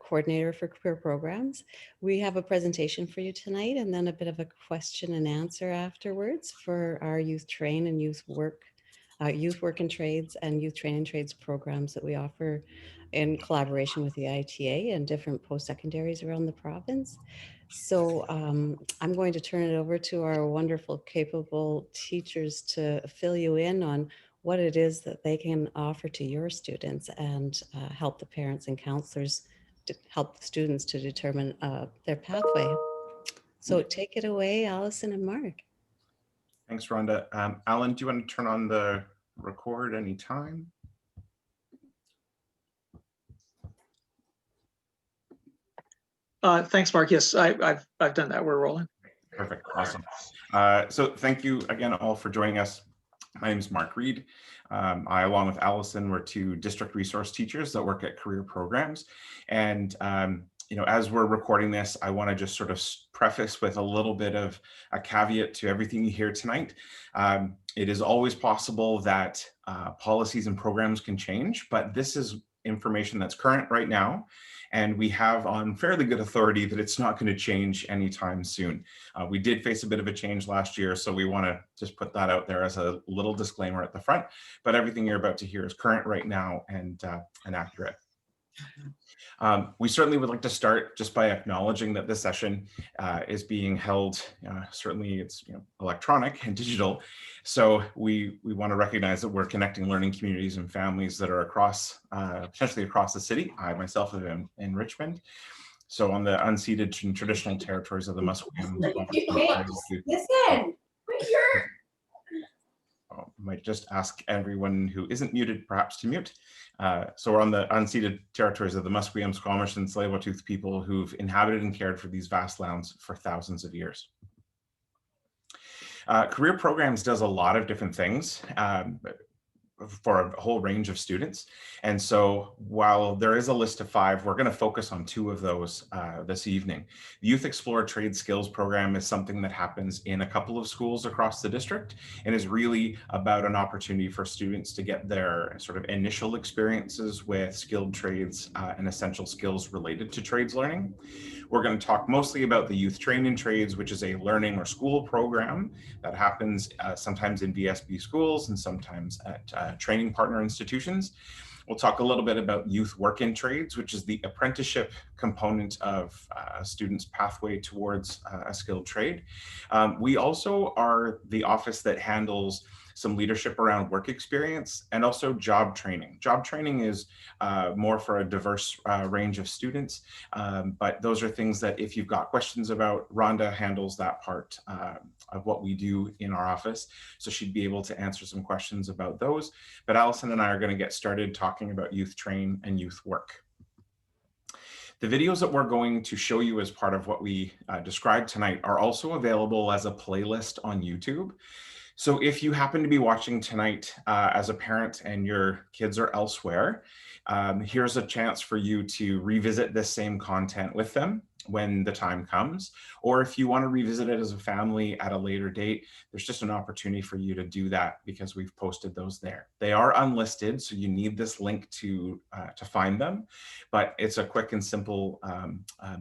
coordinator for career programs. We have a presentation for you tonight and then a bit of a question and answer afterwards for our youth train and youth work and trades and youth train and trades programs that we offer in collaboration with the ITA and different post-secondaries around the province. So I'm going to turn it over to our wonderful, capable teachers to fill you in on what it is that they can offer to your students and help the parents and counselors to help students to determine their pathway. So take it away, Allison and Mark. Thanks, Rhonda. Alan, do you want to turn on the record anytime? Thanks, Mark. Yes, I've done that. We're rolling. Perfect. Awesome. So thank you again all for joining us. My name is Mark Reed. I, along with Allison, we're two district resource teachers that work at Career Programs. And as we're recording this, I want to just sort of preface with a little bit of a caveat to everything you hear tonight. It is always possible that policies and programs can change, but this is information that's current right now. And we have on fairly good authority that it's not going to change anytime soon. We did face a bit of a change last year, so we want to just put that out there as a little disclaimer at the front. But everything you're about to hear is current right now and accurate. We certainly would like to start just by acknowledging that this session is being held, certainly it's electronic and digital. So we want to recognize that we're connecting learning communities and families that are across, potentially across the city. I myself am in Richmond. So on the unceded and traditional territories of the Musqueam. Listen, I might just ask everyone who isn't muted perhaps to mute. So we're on the unceded territories of the Musqueam, Squamish, and Tsleil-Waututh people who've inhabited and cared for these vast lands for thousands of years. Career Programs does a lot of different things for a whole range of students. And so while there is a list of 5, we're going to focus on 2 of those this evening. The Youth Explore Trade Skills Program is something that happens in a couple of schools across the district and is really about an opportunity for students to get their sort of initial experiences with skilled trades and essential skills related to trades learning. We're going to talk mostly about the Youth Train in Trades, which is a learning or school program that happens sometimes in VSB schools and sometimes at training partner institutions. We'll talk a little bit about Youth Work in Trades, which is the apprenticeship component of a student's pathway towards a skilled trade. We also are the office that handles some leadership around work experience and also job training. Job training is more for a diverse range of students, but those are things that if you've got questions about, Rhonda handles that part of what we do in our office. So she'd be able to answer some questions about those. But Allison and I are going to get started talking about youth train and youth work. The videos that we're going to show you as part of what we described tonight are also available as a playlist on YouTube. So if you happen to be watching tonight as a parent and your kids are elsewhere, here's a chance for you to revisit this same content with them when the time comes. Or if you want to revisit it as a family at a later date, there's just an opportunity for you to do that because we've posted those there. They are unlisted, so you need this link to find them, but it's a quick and simple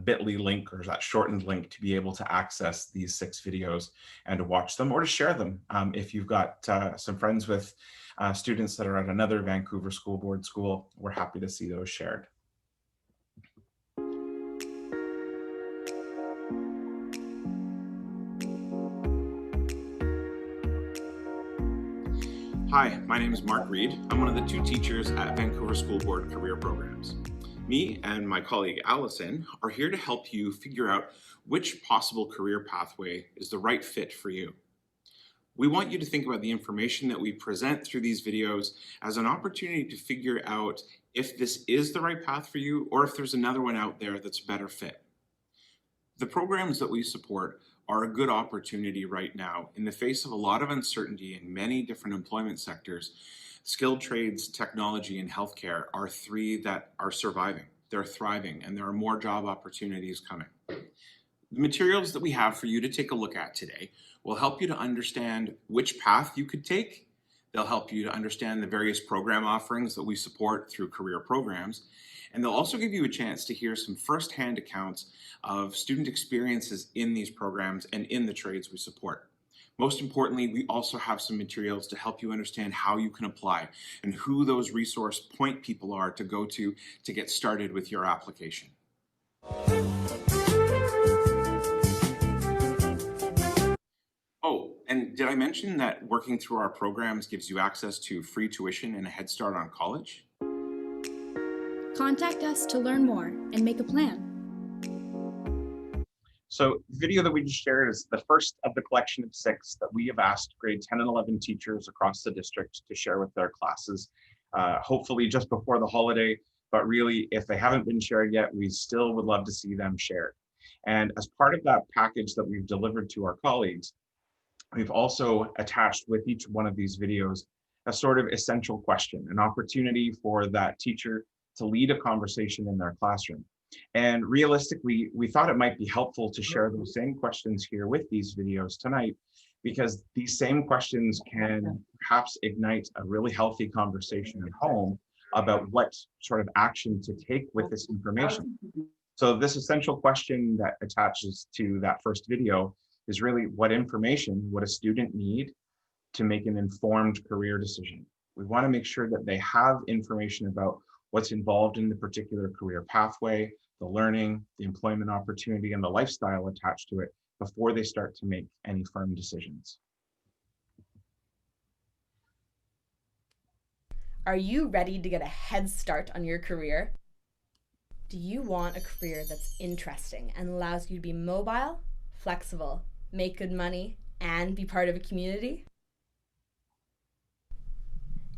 bit.ly link or that shortened link to be able to access these 6 videos and to watch them or to share them. If you've got some friends with students that are at another Vancouver School Board school, we're happy to see those shared. Hi, my name is Mark Reed. I'm one of the 2 teachers at Vancouver School Board Career Programs. Me and my colleague Allison are here to help you figure out which possible career pathway is the right fit for you. We want you to think about the information that we present through these videos as an opportunity to figure out if this is the right path for you or if there's another one out there that's a better fit. The programs that we support are a good opportunity right now in the face of a lot of uncertainty in many different employment sectors. Skilled trades, technology, and healthcare are 3 that are surviving. They're thriving, and there are more job opportunities coming. The materials that we have for you to take a look at today will help you to understand which path you could take, They'll help you to understand the various program offerings that we support through career programs. And they'll also give you a chance to hear some firsthand accounts of student experiences in these programs and in the trades we support. Most importantly, we also have some materials to help you understand how you can apply and who those resource point people are to go to get started with your application. Oh, and did I mention that working through our programs gives you access to free tuition and a head start on college? Contact us to learn more and make a plan. So the video that we just shared is the first of the collection of 6 that we have asked grade 10 and 11 teachers across the district to share with their classes, hopefully just before the holiday, but really if they haven't been shared yet, we still would love to see them shared. And as part of that package that we've delivered to our colleagues, we've also attached with each one of these videos a sort of essential question, an opportunity for that teacher to lead a conversation in their classroom. And realistically, we thought it might be helpful to share those same questions here with these videos tonight, because these same questions can perhaps ignite a really healthy conversation at home about what sort of action to take with this information. So this essential question that attaches to that first video is really, what information would a student need to make an informed career decision? We want to make sure that they have information about what's involved in the particular career pathway, the learning, the employment opportunity, and the lifestyle attached to it before they start to make any firm decisions. Are you ready to get a head start on your career? Do you want a career that's interesting and allows you to be mobile, flexible, make good money, and be part of a community?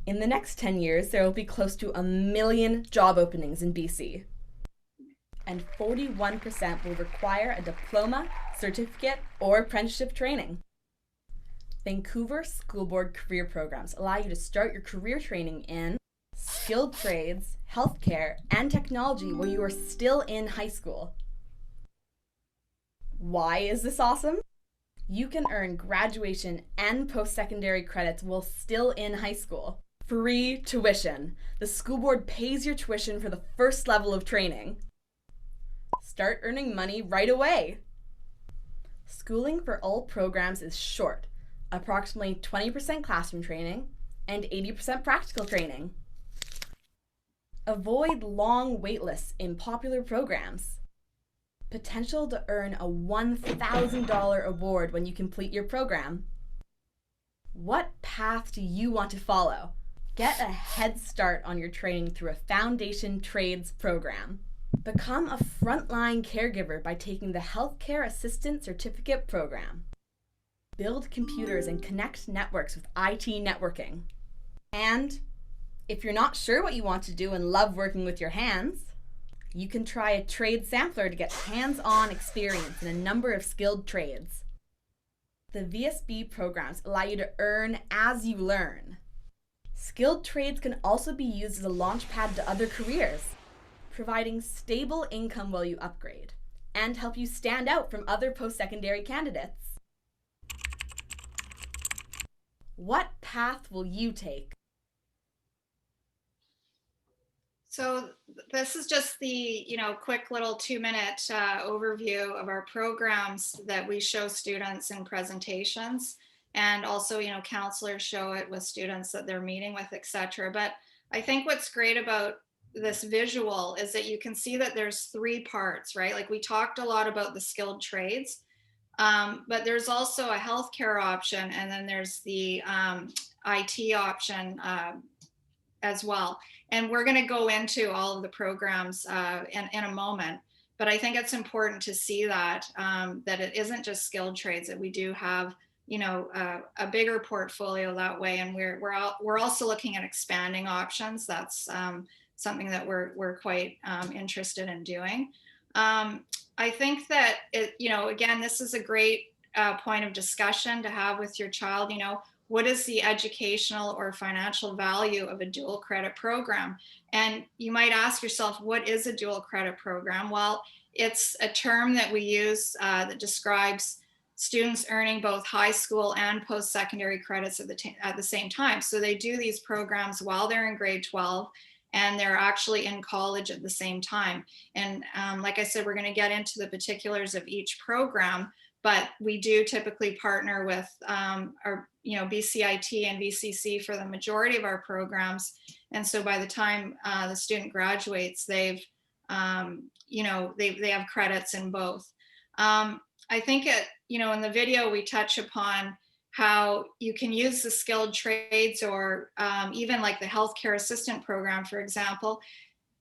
In the next 10 years, there will be close to 1 million job openings in BC. And 41% will require a diploma, certificate, or apprenticeship training. Vancouver School Board Career Programs allow you to start your career training in skilled trades, healthcare, and technology while you are still in high school. Why is this awesome? You can earn graduation and post-secondary credits while still in high school. Free tuition. The school board pays your tuition for the first level of training. Start earning money right away. Schooling for all programs is short, approximately 20% classroom training and 80% practical training. Avoid long waitlists in popular programs. Potential to earn a $1,000 award when you complete your program. What path do you want to follow? Get a head start on your training through a foundation trades program. Become a frontline caregiver by taking the Healthcare Assistant Certificate program. Build computers and connect networks with IT networking. And if you're not sure what you want to do and love working with your hands, you can try a trade sampler to get hands-on experience in a number of skilled trades. The VSB programs allow you to earn as you learn. Skilled trades can also be used as a launchpad to other careers, providing stable income while you upgrade, and help you stand out from other post-secondary candidates. What path will you take? So this is just the, quick little 2-minute overview of our programs that we show students in presentations, and also, counselors show it with students that they're meeting with, etc. But I think what's great about this visual is that you can see that there's 3 parts, right? Like we talked a lot about the skilled trades, but there's also a healthcare option, and then there's the IT option as well. And we're going to go into all of the programs in a moment. But I think it's important to see that that it isn't just skilled trades, that we do have, a bigger portfolio that way. And we're also looking at expanding options. That's something that we're quite interested in doing. I think that again, this is a great point of discussion to have with your child. What is the educational or financial value of a dual credit program? And you might ask yourself, what is a dual credit program? Well, it's a term that we use that describes students earning both high school and post-secondary credits at the same time. So they do these programs while they're in grade 12, and they're actually in college at the same time. And like I said, we're going to get into the particulars of each program, but we do typically partner with our BCIT and VCC for the majority of our programs. And so by the time the student graduates, they have credits in both. I think in the video we touch upon how you can use the skilled trades, or even like the healthcare assistant program, for example.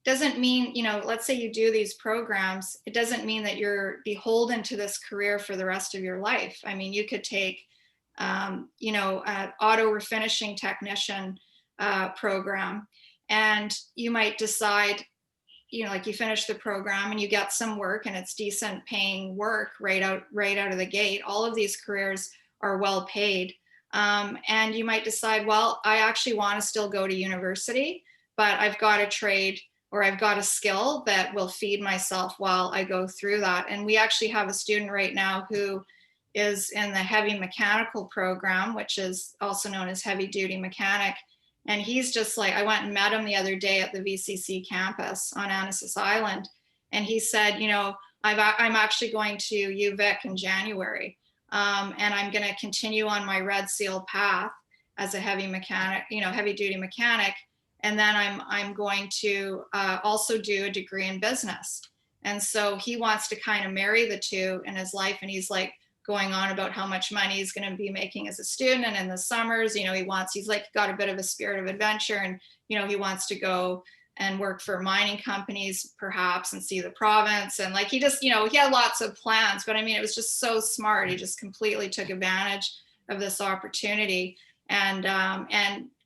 Doesn't mean, let's say you do these programs, it doesn't mean that you're beholden to this career for the rest of your life. I mean, you could take, an auto refinishing technician program, and you might decide, like you finish the program and you get some work and it's decent paying work right out of the gate. All of these careers are well paid. And you might decide, well, I actually want to still go to university, but I've got a trade or I've got a skill that will feed myself while I go through that. And we actually have a student right now who is in the heavy mechanical program, which is also known as heavy duty mechanic. And he's just like, I went and met him the other day at the VCC campus on Annacis Island. And he said, I'm actually going to UVic in January. And I'm going to continue on my Red Seal path as a heavy mechanic, heavy duty mechanic. And then I'm going to also do a degree in business. And so he wants to kind of marry the two in his life. And he's like going on about how much money he's going to be making as a student. And in the summers, he's like got a bit of a spirit of adventure, and, he wants to go and work for mining companies perhaps and see the province. And like, he just, he had lots of plans, but I mean, it was just so smart. He just completely took advantage of this opportunity. And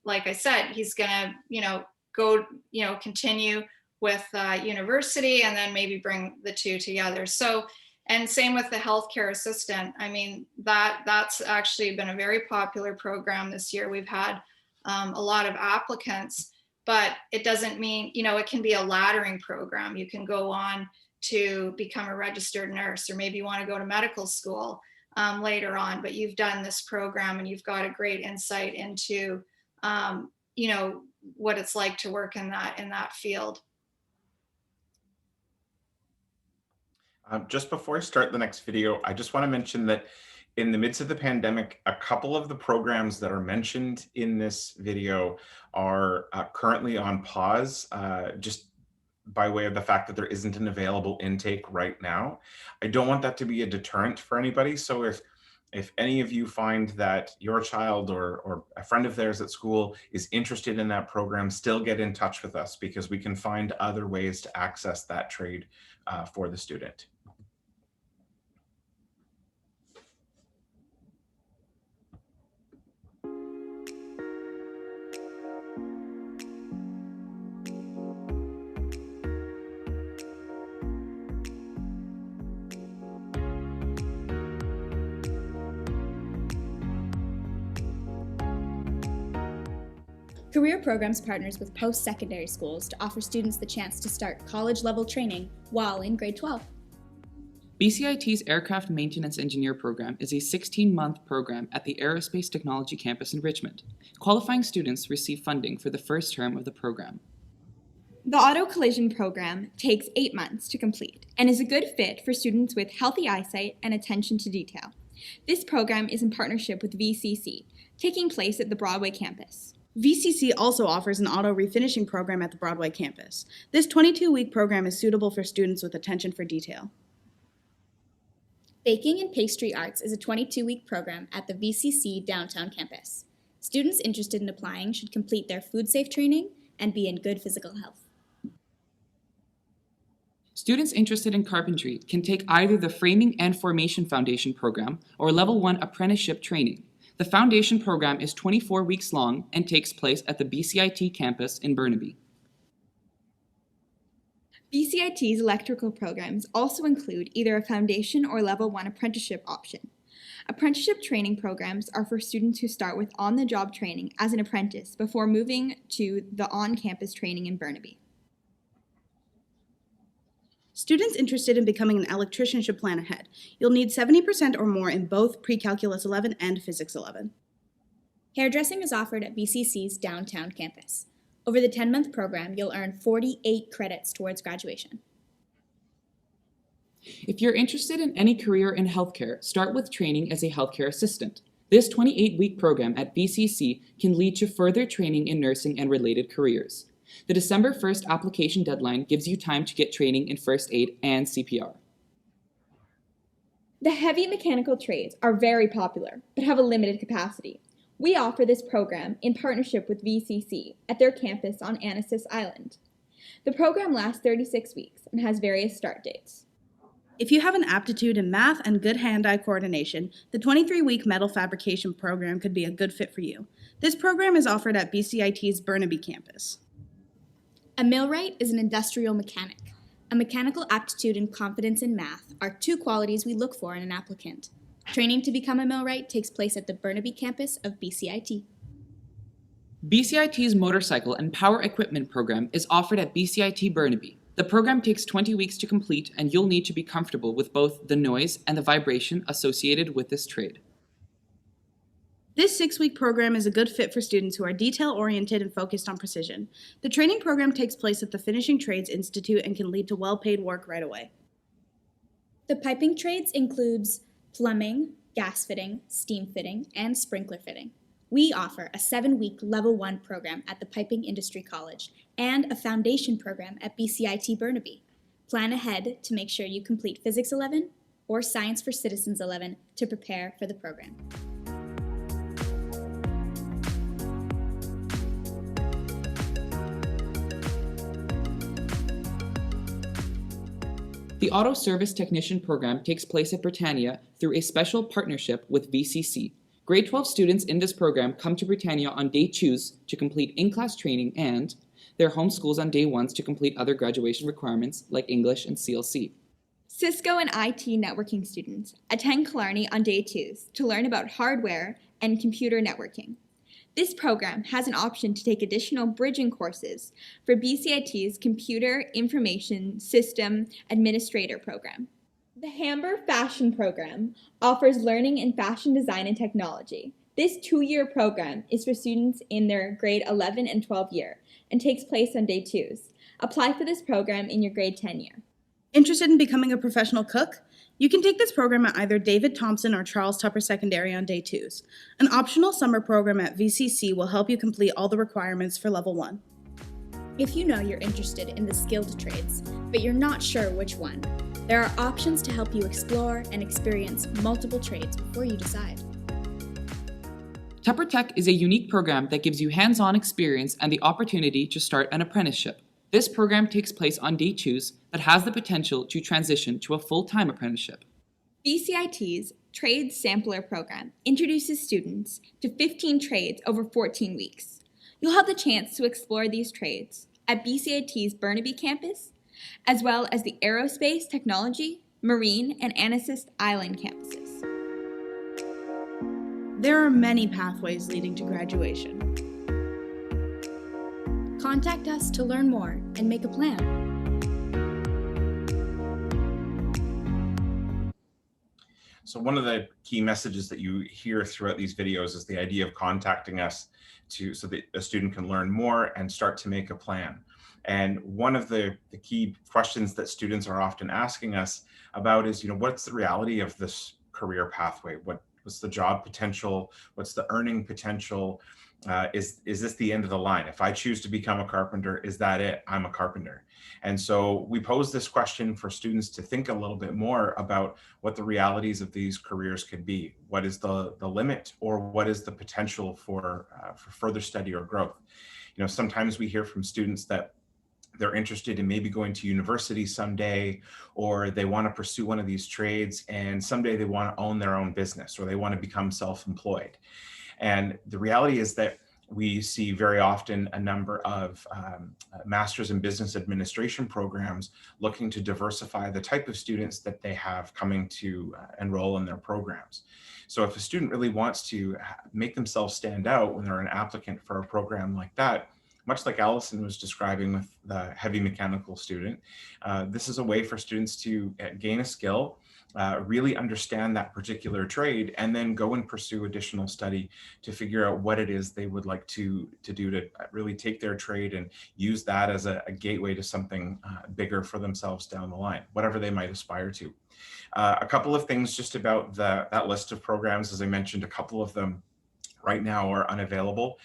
like I said, he's gonna, go, continue with university, and then maybe bring the two together. So, and same with the healthcare assistant. I mean, that's actually been a very popular program this year. We've had a lot of applicants, but it doesn't mean, it can be a laddering program. You can go on to become a registered nurse, or maybe you want to go to medical school later on, but you've done this program and you've got a great insight into what it's like to work in that field. Just before I start the next video, I just want to mention that in the midst of the pandemic, a couple of the programs that are mentioned in this video are currently on pause, just by way of the fact that there isn't an available intake right now. I don't want that to be a deterrent for anybody. So if any of you find that your child or a friend of theirs at school is interested in that program, still get in touch with us, because we can find other ways to access that trade for the student. Career Programs partners with post-secondary schools to offer students the chance to start college-level training while in grade 12. BCIT's Aircraft Maintenance Engineer program is a 16-month program at the Aerospace Technology campus in Richmond. Qualifying students receive funding for the first term of the program. The Auto Collision program takes 8 months to complete and is a good fit for students with healthy eyesight and attention to detail. This program is in partnership with VCC, taking place at the Broadway campus. VCC also offers an auto refinishing program at the Broadway campus. This 22-week program is suitable for students with attention for detail. Baking and Pastry Arts is a 22-week program at the VCC downtown campus. Students interested in applying should complete their food safe training and be in good physical health. Students interested in carpentry can take either the Framing and Formation Foundation program or Level 1 apprenticeship training. The foundation program is 24 weeks long and takes place at the BCIT campus in Burnaby. BCIT's electrical programs also include either a foundation or level 1 apprenticeship option. Apprenticeship training programs are for students who start with on-the-job training as an apprentice before moving to the on-campus training in Burnaby. Students interested in becoming an electrician should plan ahead. You'll need 70% or more in both Pre-Calculus 11 and Physics 11. Hairdressing is offered at VCC's downtown campus. Over the 10-month program, you'll earn 48 credits towards graduation. If you're interested in any career in healthcare, start with training as a healthcare assistant. This 28-week program at VCC can lead to further training in nursing and related careers. The December 1st application deadline gives you time to get training in first aid and CPR. The heavy mechanical trades are very popular, but have a limited capacity. We offer this program in partnership with VCC at their campus on Anasis Island. The program lasts 36 weeks and has various start dates. If you have an aptitude in math and good hand-eye coordination, the 23-week metal fabrication program could be a good fit for you. This program is offered at BCIT's Burnaby campus. A millwright is an industrial mechanic. A mechanical aptitude and confidence in math are two qualities we look for in an applicant. Training to become a millwright takes place at the Burnaby campus of BCIT. BCIT's motorcycle and power equipment program is offered at BCIT Burnaby. The program takes 20 weeks to complete, and you'll need to be comfortable with both the noise and the vibration associated with this trade. This 6-week program is a good fit for students who are detail-oriented and focused on precision. The training program takes place at the Finishing Trades Institute and can lead to well-paid work right away. The piping trades includes plumbing, gas fitting, steam fitting, and sprinkler fitting. We offer a 7-week Level 1 program at the Piping Industry College and a foundation program at BCIT Burnaby. Plan ahead to make sure you complete Physics 11 or Science for Citizens 11 to prepare for the program. The Auto Service Technician program takes place at Britannia through a special partnership with VCC. Grade 12 students in this program come to Britannia on day 2s to complete in-class training, and their home schools on day 1s to complete other graduation requirements like English and CLC. Cisco and IT networking students attend Killarney on day 2s to learn about hardware and computer networking. This program has an option to take additional bridging courses for BCIT's Computer Information System Administrator program. The Hamber Fashion program offers learning in fashion design and technology. This 2-year program is for students in their grade 11 and 12 year and takes place on day 2s. Apply for this program in your grade 10 year. Interested in becoming a professional cook? You can take this program at either David Thompson or Charles Tupper Secondary on day 2s. An optional summer program at VCC will help you complete all the requirements for Level 1. If you know you're interested in the skilled trades, but you're not sure which one, there are options to help you explore and experience multiple trades before you decide. Tupper Tech is a unique program that gives you hands-on experience and the opportunity to start an apprenticeship. This program takes place on day 2s but has the potential to transition to a full-time apprenticeship. BCIT's Trade Sampler program introduces students to 15 trades over 14 weeks. You'll have the chance to explore these trades at BCIT's Burnaby campus, as well as the Aerospace, Technology, Marine, and Anasis Island campuses. There are many pathways leading to graduation. Contact us to learn more and make a plan. So one of the key messages that you hear throughout these videos is the idea of contacting us so that a student can learn more and start to make a plan. And one of the key questions that students are often asking us about is, what's the reality of this career pathway? What's the job potential? What's the earning potential? Is this the end of the line? If I choose to become a carpenter, is that it? I'm a carpenter. And so we pose this question for students to think a little bit more about what the realities of these careers could be. What is the limit, or what is the potential for further study or growth? Sometimes we hear from students that they're interested in maybe going to university someday, or they want to pursue one of these trades, and someday they want to own their own business, or they want to become self-employed. And the reality is that we see very often a number of Masters in Business Administration programs looking to diversify the type of students that they have coming to enroll in their programs. So if a student really wants to make themselves stand out when they're an applicant for a program like that, much like Allison was describing with the heavy mechanical student, this is a way for students to gain a skill, really understand that particular trade, and then go and pursue additional study to figure out what it is they would like to do to really take their trade and use that as a gateway to something bigger for themselves down the line, whatever they might aspire to. A couple of things just about that list of programs. As I mentioned, a couple of them right now are unavailable.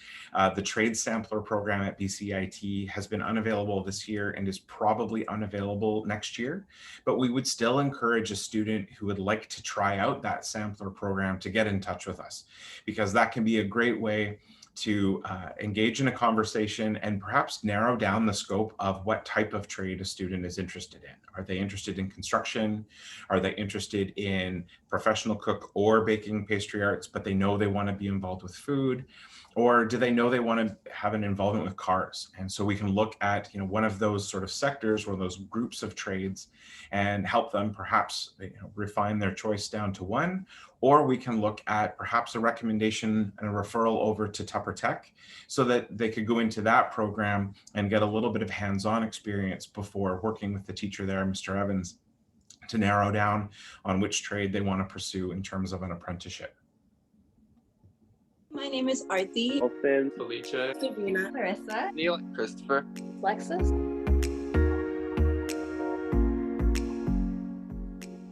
The Trade Sampler program at BCIT has been unavailable this year and is probably unavailable next year, but we would still encourage a student who would like to try out that sampler program to get in touch with us, because that can be a great way to engage in a conversation and perhaps narrow down the scope of what type of trade a student is interested in. Are they interested in construction? Are they interested in professional cook or baking pastry arts, but they know they want to be involved with food? Or do they know they want to have an involvement with cars? And so we can look at, one of those sort of sectors or those groups of trades and help them perhaps refine their choice down to one. Or we can look at perhaps a recommendation and a referral over to Tupper Tech so that they could go into that program and get a little bit of hands-on experience before working with the teacher there, Mr. Evans, to narrow down on which trade they want to pursue in terms of an apprenticeship. My name is Arti. Wilson, Felicia, Davina. Clarissa, Neil, Christopher. Lexus.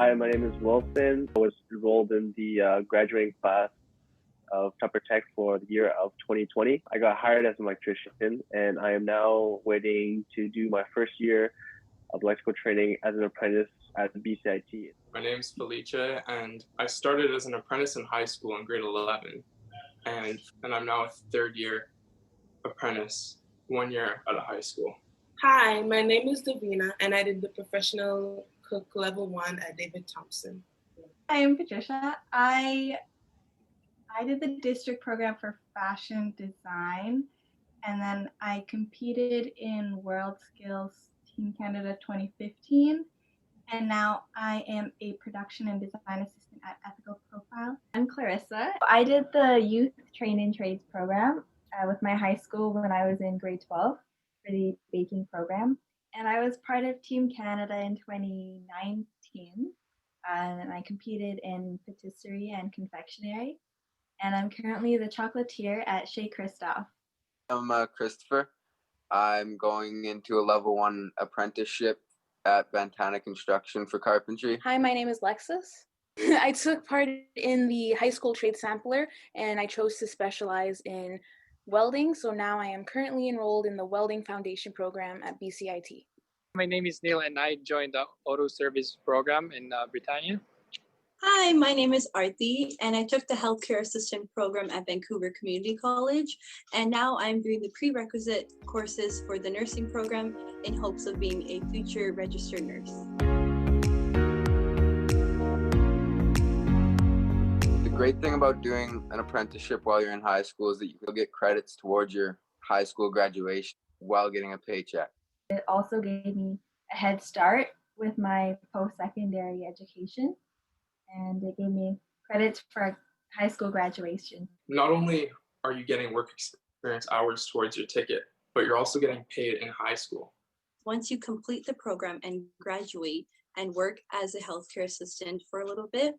Hi, my name is Wilson. I was enrolled in the graduating class of Tupper Tech for the year of 2020. I got hired as an electrician, and I am now waiting to do my first year of electrical training as an apprentice at the BCIT. My name is Felicia, and I started as an apprentice in high school in grade 11, and I'm now a third year apprentice, 1 year out of high school. Hi, my name is Davina, and I did the professional cook level 1 at David Thompson. Hi, I'm Patricia. I did the district program for fashion design, and then I competed in World Skills Team Canada 2015, and now I am a production and design assistant at Ethical Profile. I'm Clarissa. I did the Youth Train in Trades program with my high school when I was in grade 12 for the baking program. And I was part of Team Canada in 2019, and I competed in patisserie and confectionery. And I'm currently the chocolatier at Chez Christophe. I'm Christopher. I'm going into a level 1 apprenticeship at Bantana Construction for carpentry. Hi, my name is Lexus. I took part in the high school trade sampler, and I chose to specialize in welding, so now I am currently enrolled in the welding foundation program at BCIT. My name is Neil, and I joined the auto service program in Britannia. Hi, my name is Arti, and I took the healthcare assistant program at Vancouver Community College, and now I'm doing the prerequisite courses for the nursing program in hopes of being a future registered nurse. The great thing about doing an apprenticeship while you're in high school is that you will get credits towards your high school graduation while getting a paycheck. It also gave me a head start with my post-secondary education, and it gave me credits for high school graduation. Not only are you getting work experience hours towards your ticket, but you're also getting paid in high school. Once you complete the program and graduate and work as a healthcare assistant for a little bit,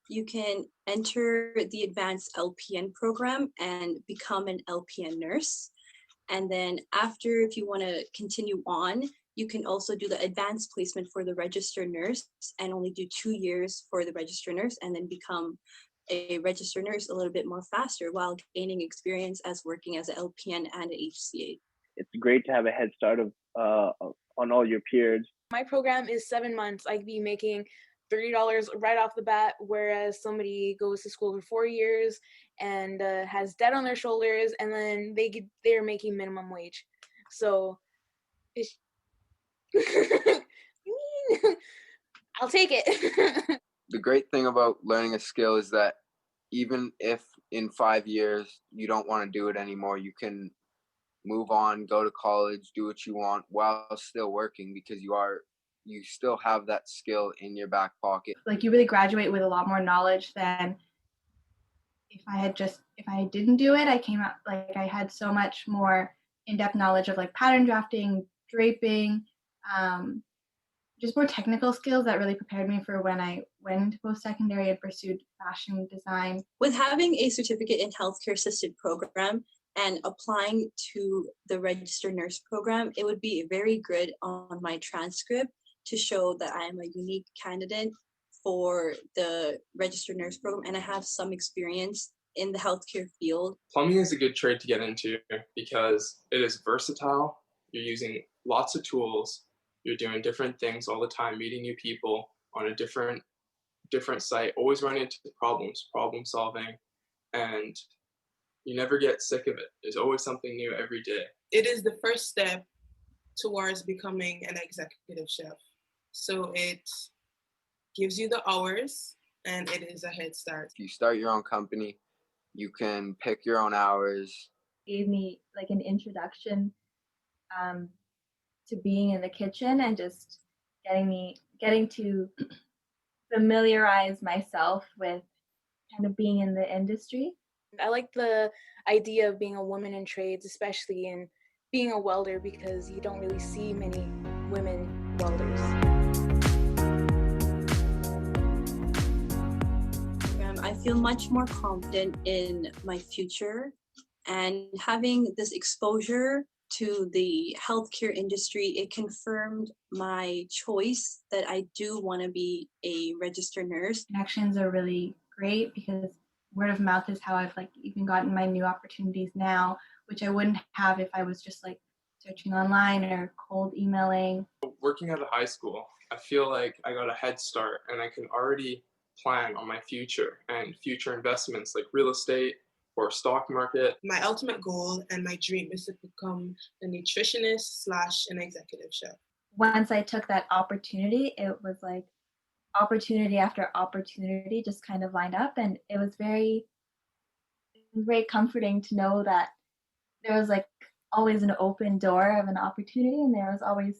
you can enter the advanced LPN program and become an LPN nurse. And then after, if you want to continue on, you can also do the advanced placement for the registered nurse and only do 2 years for the registered nurse and then become a registered nurse a little bit more faster while gaining experience as working as an LPN and an HCA. It's great to have a head start on all your peers. My program is 7 months. I'd be making $30 right off the bat, whereas somebody goes to school for 4 years and has debt on their shoulders, and then they're making minimum wage. So it's I'll take it. The great thing about learning a skill is that even if in 5 years you don't want to do it anymore, you can move on, go to college, do what you want while still working, because you still have that skill in your back pocket. Like, you really graduate with a lot more knowledge than if I didn't do it. I came out, like, I had so much more in-depth knowledge of like pattern drafting, draping, just more technical skills that really prepared me for when I went into post-secondary and pursued fashion design. With having a certificate in healthcare assistant program and applying to the registered nurse program, it would be very good on my transcript to show that I am a unique candidate for the registered nurse program and I have some experience in the healthcare field. Plumbing is a good trade to get into because it is versatile. You're using lots of tools. You're doing different things all the time, meeting new people on a different site, always running into problem solving, and you never get sick of it. There's always something new every day. It is the first step towards becoming an executive chef. So it gives you the hours and it is a head start. If you start your own company, you can pick your own hours. Gave me like an introduction to being in the kitchen and just getting to familiarize myself with kind of being in the industry. I like the idea of being a woman in trades, especially in being a welder, because you don't really see many women welders. I feel much more confident in my future, and having this exposure to the healthcare industry, it confirmed my choice that I do want to be a registered nurse. Connections are really great because word of mouth is how I've like even gotten my new opportunities now, which I wouldn't have if I was just like searching online or cold emailing. Working out of high school, I feel like I got a head start and I can already plan on my future and future investments like real estate or stock market. My ultimate goal and my dream is to become a nutritionist / an executive chef. Once I took that opportunity, it was like opportunity after opportunity just kind of lined up, and it was very comforting to know that there was like always an open door of an opportunity, and there was always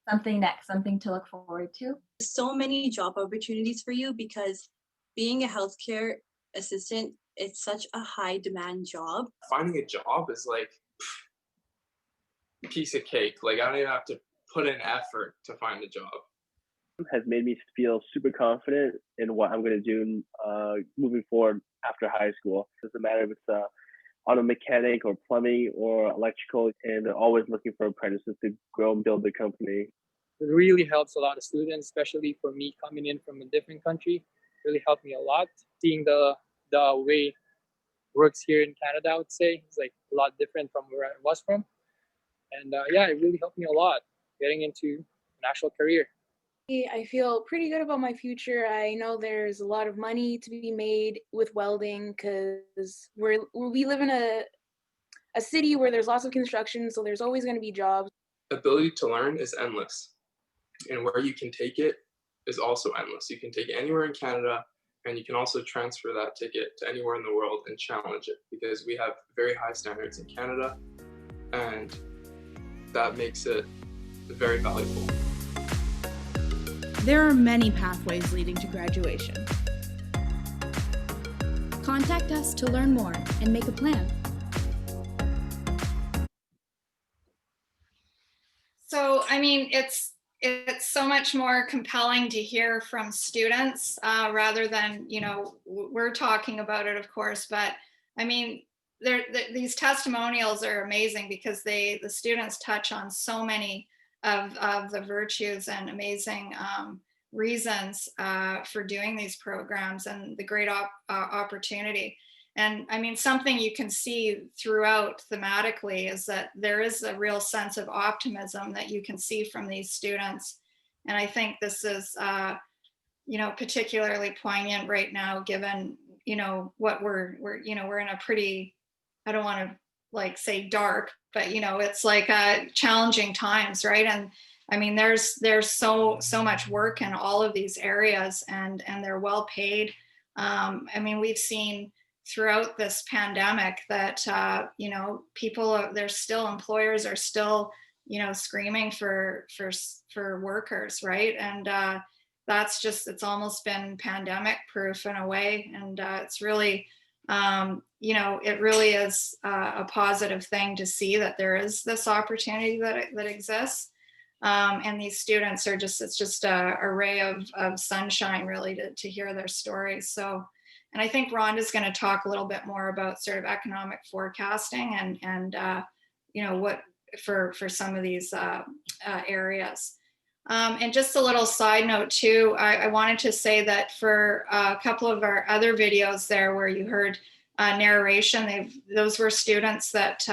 something next, something to look forward to. So many job opportunities for you because being a healthcare assistant, it's such a high demand job. Finding a job is like a piece of cake. Like I don't even have to put in effort to find a job. Has made me feel super confident in what I'm going to do moving forward after high school. It doesn't matter if it's auto mechanic or plumbing or electrical, and they're always looking for apprentices to grow and build the company. It really helps a lot of students, especially for me coming in from a different country. It really helped me a lot. Seeing the way it works here in Canada, I would say, it's like a lot different from where I was from. And yeah, it really helped me a lot getting into an actual career. I feel pretty good about my future. I know there's a lot of money to be made with welding because we live in a city where there's lots of construction, so there's always going to be jobs. Ability to learn is endless, and where you can take it is also endless. You can take it anywhere in Canada, and you can also transfer that ticket to anywhere in the world and challenge it, because we have very high standards in Canada, and that makes it very valuable. There are many pathways leading to graduation. Contact us to learn more and make a plan. So, I mean, it's so much more compelling to hear from students rather than, you know, we're talking about it, of course, but I mean, these testimonials are amazing because the students touch on so many of the virtues and amazing reasons for doing these programs and the great opportunity. And I mean, something you can see throughout thematically is that there is a real sense of optimism that you can see from these students. And I think this is, you know, particularly poignant right now, given, you know, what we're in a pretty, I don't want to like say dark, but you know, it's like challenging times, right? And I mean, there's so much work in all of these areas, and they're well paid. I mean, we've seen throughout this pandemic that you know, employers are still, you know, screaming for workers, right? And it's almost been pandemic proof in a way, and it's really you know, it really is a positive thing to see that there is this opportunity that exists. And these students are just, it's just a ray of sunshine really to hear their stories. So, and I think Rhonda's going to talk a little bit more about sort of economic forecasting and you know, what for some of these areas. And just a little side note too, I wanted to say that for a couple of our other videos there where you heard narration, those were students that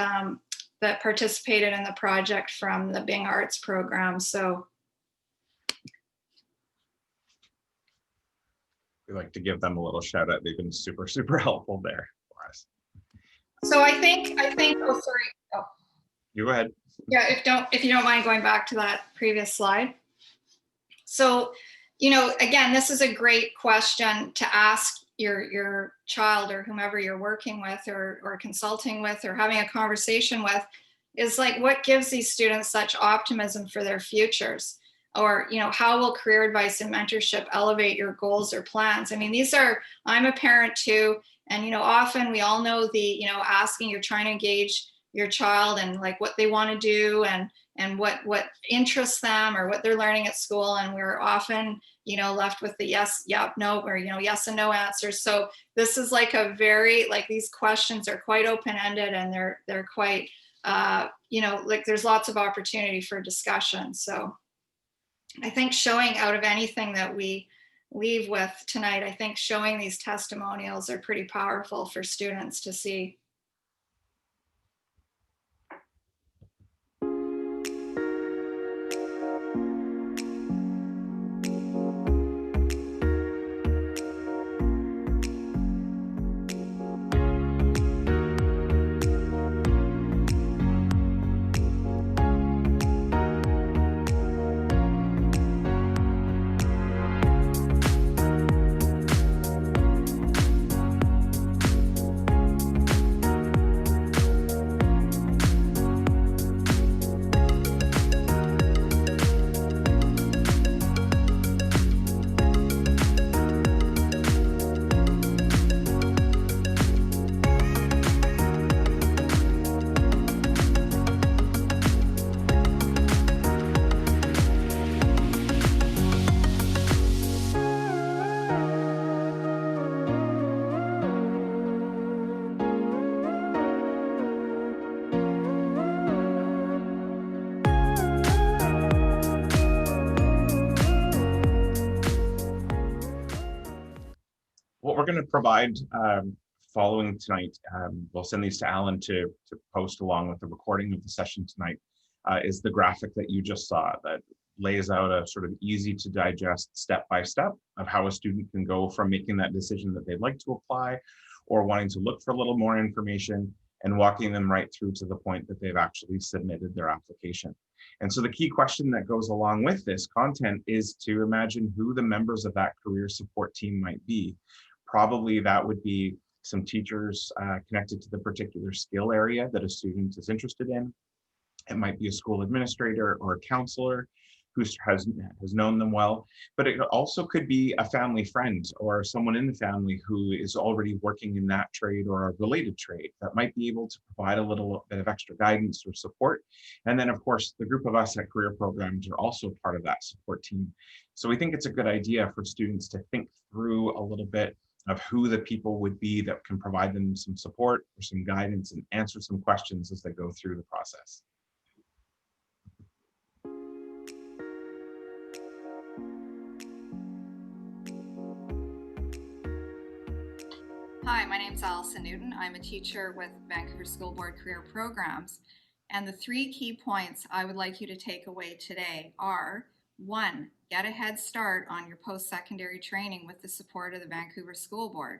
that participated in the project from the Bing Arts program. So we like to give them a little shout out. They've been super, super helpful there for us. So I think, oh, sorry. Oh. You go ahead. Yeah, if you don't mind going back to that previous slide. So, you know, again, this is a great question to ask your child or whomever you're working with or consulting with or having a conversation with, is like, what gives these students such optimism for their futures? Or, you know, how will career advice and mentorship elevate your goals or plans? I mean, these are, I'm a parent too, and, you know, often we all know the, you know, asking, you're trying to engage your child and like what they want to do and what interests them or what they're learning at school. And we're often, you know, left with the yes, yep, no, or, you know, yes and no answers. So this is like a very, like these questions are quite open-ended and they're quite, you know, like there's lots of opportunity for discussion. So I think showing out of anything that we leave with tonight, I think showing these testimonials are pretty powerful for students to see. What we're going to provide following tonight, we'll send these to Alan to post along with the recording of the session tonight, is the graphic that you just saw that lays out a sort of easy to digest step-by-step of how a student can go from making that decision that they'd like to apply or wanting to look for a little more information and walking them right through to the point that they've actually submitted their application. And so the key question that goes along with this content is to imagine who the members of that career support team might be. Probably that would be some teachers connected to the particular skill area that a student is interested in. It might be a school administrator or a counselor who has known them well, but it also could be a family friend or someone in the family who is already working in that trade or a related trade that might be able to provide a little bit of extra guidance or support. And then of course, the group of us at Career Programs are also part of that support team. So we think it's a good idea for students to think through a little bit of who the people would be that can provide them some support or some guidance and answer some questions as they go through the process. Hi, my name is Allison Newton. I'm a teacher with Vancouver School Board Career Programs. And the 3 key points I would like you to take away today are: 1, get a head start on your post-secondary training with the support of the Vancouver School Board.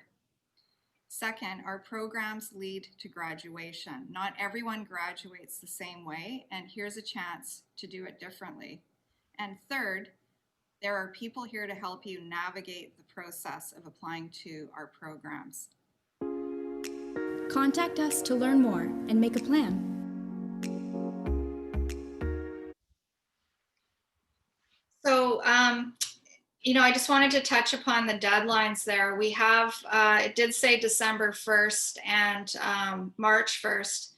2nd, our programs lead to graduation. Not everyone graduates the same way, and here's a chance to do it differently. And 3rd, there are people here to help you navigate the process of applying to our programs. Contact us to learn more and make a plan. So I just wanted to touch upon the deadlines there. We have, it did say December 1st and March 1st.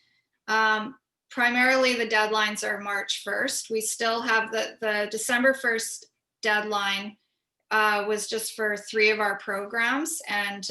Primarily the deadlines are March 1st. We still have the December 1st deadline was just for 3 of our programs. And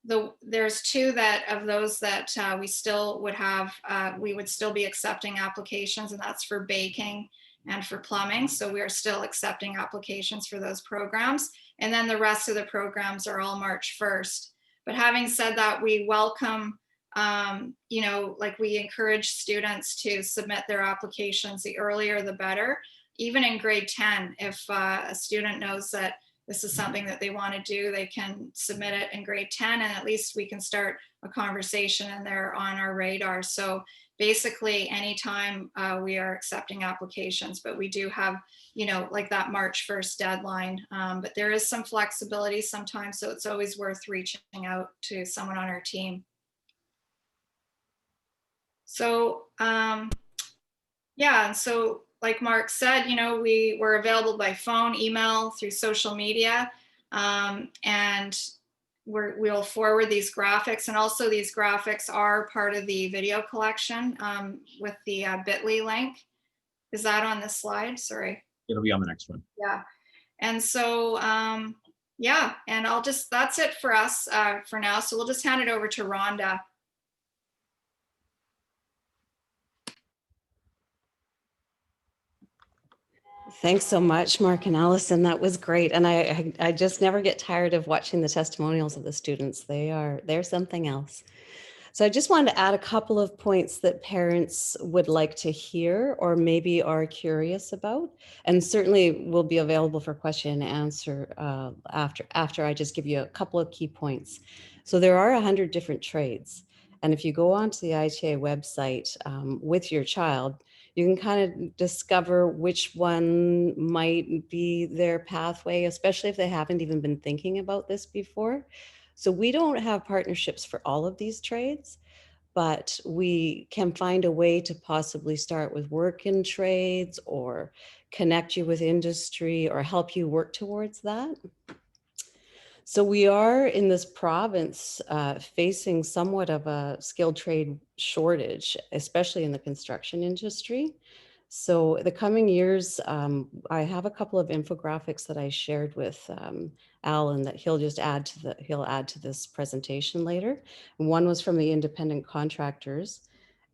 there's 2 of those that we still would have, we would still be accepting applications, and that's for baking and for plumbing. So we are still accepting applications for those programs. And then the rest of the programs are all March 1st. But having said that, we welcome, like we encourage students to submit their applications, the earlier the better. Even in grade 10, if a student knows that this is something that they want to do, they can submit it in grade 10, and at least we can start a conversation and they're on our radar. So basically anytime we are accepting applications, but we do have, like that March 1st deadline, but there is some flexibility sometimes. So it's always worth reaching out to someone on our team. So yeah, and so like Mark said, we were available by phone, email, through social media, and we'll forward these graphics. And also these graphics are part of the video collection with the bit.ly link. Is that on this slide? Sorry. It'll be on the next one. Yeah. And so, yeah, and that's it for us for now. So we'll just hand it over to Rhonda. Thanks so much, Mark and Allison. That was great. And I just never get tired of watching the testimonials of the students. They're something else. So I just wanted to add a couple of points that parents would like to hear or maybe are curious about, and certainly will be available for question and answer after I just give you a couple of key points. So there are 100 different trades. And if you go onto the ITA website with your child, you can kind of discover which one might be their pathway, especially if they haven't even been thinking about this before. So we don't have partnerships for all of these trades, but we can find a way to possibly start with work in trades or connect you with industry or help you work towards that. So we are in this province facing somewhat of a skilled trade shortage, especially in the construction industry. So the coming years, I have a couple of infographics that I shared with Alan that he'll add to this presentation later. And one was from the independent contractors,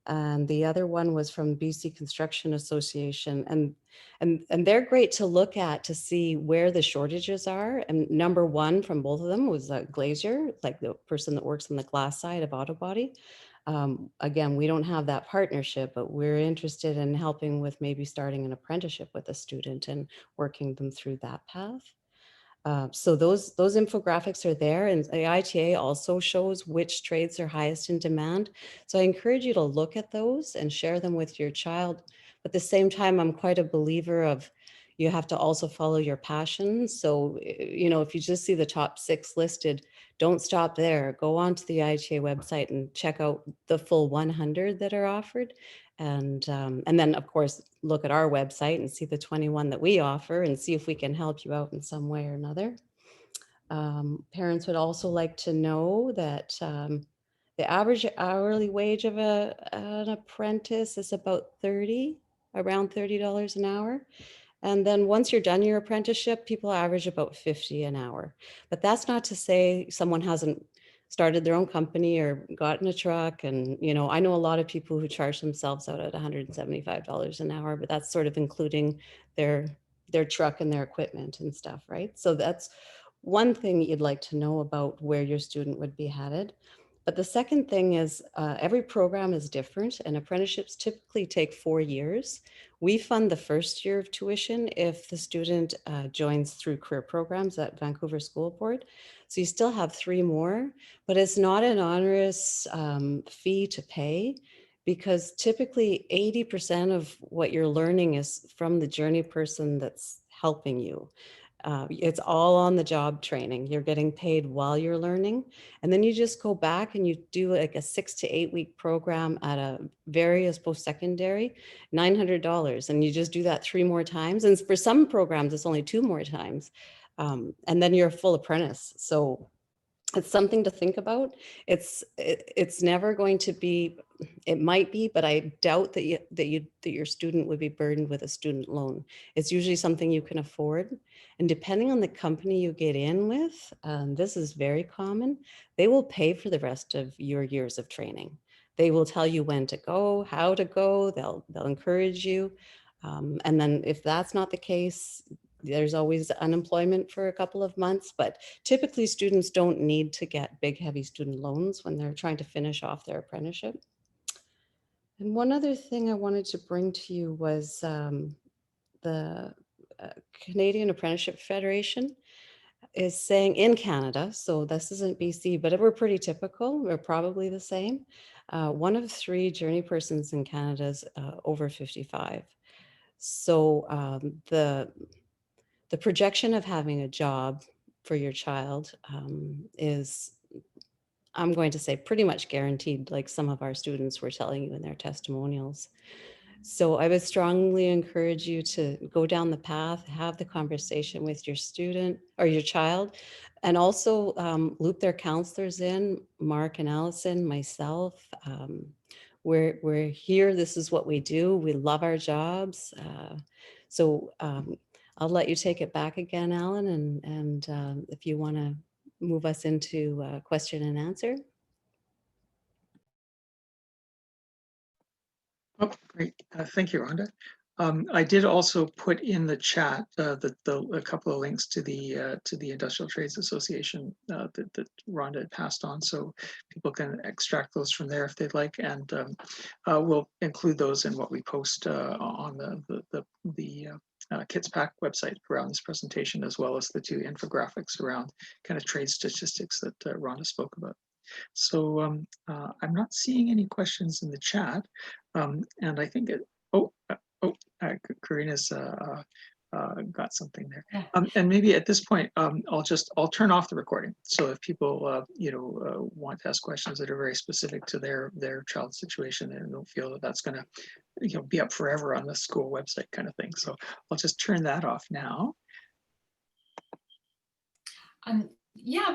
and the other one was from BC Construction Association, and they're great to look at to see where the shortages are. And number one from both of them was a glazier, like the person that works on the glass side of auto body. Again, we don't have that partnership, but we're interested in helping with maybe starting an apprenticeship with a student and working them through that path. So those infographics are there, and the ITA also shows which trades are highest in demand. So I encourage you to look at those and share them with your child. But at the same time, I'm quite a believer of you have to also follow your passion. So, if you just see the top 6 listed, don't stop there. Go onto the ITA website and check out the full 100 that are offered. And then, of course, look at our website and see the 21 that we offer and see if we can help you out in some way or another. Parents would also like to know that the average hourly wage of an apprentice is about around $30 an hour. And then once you're done your apprenticeship, people average about 50 an hour. But that's not to say someone hasn't started their own company or gotten a truck. And, I know a lot of people who charge themselves out at $175 an hour, but that's sort of including their truck and their equipment and stuff, right? So that's one thing you'd like to know about where your student would be headed. But the second thing is every program is different, and apprenticeships typically take 4 years. We fund the first year of tuition if the student joins through career programs at Vancouver School Board. So you still have 3 more, but it's not an onerous fee to pay, because typically 80% of what you're learning is from the journey person that's helping you. It's all on the job training. You're getting paid while you're learning. And then you just go back and you do like a 6 to 8 week program at a various post-secondary, $900. And you just do that 3 more times. And for some programs, it's only 2 more times. And then you're a full apprentice. So it's something to think about. It's never going to be, it might be, but I doubt that your student would be burdened with a student loan. It's usually something you can afford. And depending on the company you get in with, this is very common, they will pay for the rest of your years of training. They will tell you when to go, how to go, they'll encourage you. And then if that's not the case, there's always unemployment for a couple of months, but typically students don't need to get big, heavy student loans when they're trying to finish off their apprenticeship. And one other thing I wanted to bring to you was the Canadian Apprenticeship Federation is saying in Canada, so this isn't BC, but we're pretty typical, we're probably the same. 1 of 3 journey persons in Canada is over 55. So the projection of having a job for your child is, I'm going to say, pretty much guaranteed, like some of our students were telling you in their testimonials. So I would strongly encourage you to go down the path, have the conversation with your student or your child, and also loop their counselors in, Mark and Allison, myself. We're here, this is what we do, we love our jobs. I'll let you take it back again, Alan, and if you want to move us into question and answer. Oh, great. Thank you, Rhonda. I did also put in the chat a couple of links to the Industrial Trades Association that Rhonda had passed on, so people can extract those from there if they'd like, and we'll include those in what we post on the Kits Pack website around this presentation, as well as the 2 infographics around kind of trade statistics that Rhonda spoke about. So I'm not seeing any questions in the chat, and I think Karina's got something there. Yeah. And maybe at this point, I'll turn off the recording. So if people want to ask questions that are very specific to their child's situation and don't feel that that's going to be up forever on the school website kind of thing, so I'll just turn that off now. Yeah.